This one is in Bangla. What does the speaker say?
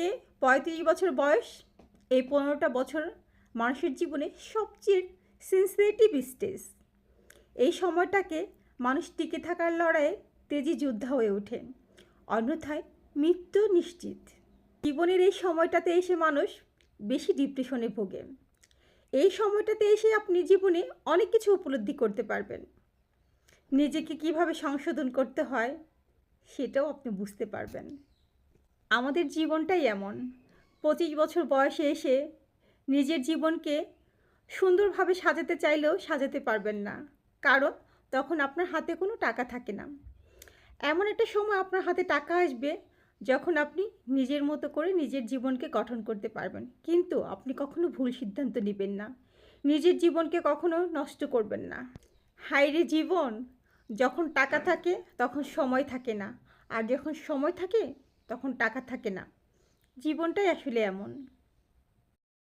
থেকে ৩৫ বছর বয়স, এই ১৫টা বছর মানুষের জীবনে সবচেয়ে সেন্সিটিভ স্টেজ। এই সময়টাকে মানুষ টিকে থাকার লড়াইয়ে তেজি যোদ্ধা হয়ে ওঠে, অন্যথায় মৃত্যু নিশ্চিত। জীবনের এই সময়টাতে এসে মানুষ বেশি ডিপ্রেশনে ভোগে। এই সময়টাতে এসে আপনি জীবনে অনেক কিছু উপলব্ধি করতে পারবেন। নিজেকে কিভাবে সংশোধন করতে হয় সেটাও আপনি বুঝতে পারবেন। আমাদের জীবনটাই এমন, 25 বছর বয়সে এসে নিজের জীবনকে সুন্দরভাবে সাজাতে চাইলেও সাজাতে পারবেন না, কারণ তখন আপনার হাতে কোনো টাকা থাকে না। এমন একটা সময় আপনার হাতে টাকা আসবে যখন আপনি নিজের মতো করে নিজের জীবনকে গঠন করতে পারবেন, কিন্তু আপনি কখনো ভুল সিদ্ধান্ত নেবেন না, নিজের জীবনকে কখনো নষ্ট করবেন না। হায়রে জীবন, যখন টাকা থাকে তখন সময় থাকে না, আর যখন সময় থাকে তখন টাকা থাকে না। জীবনটাই আসলে এমন।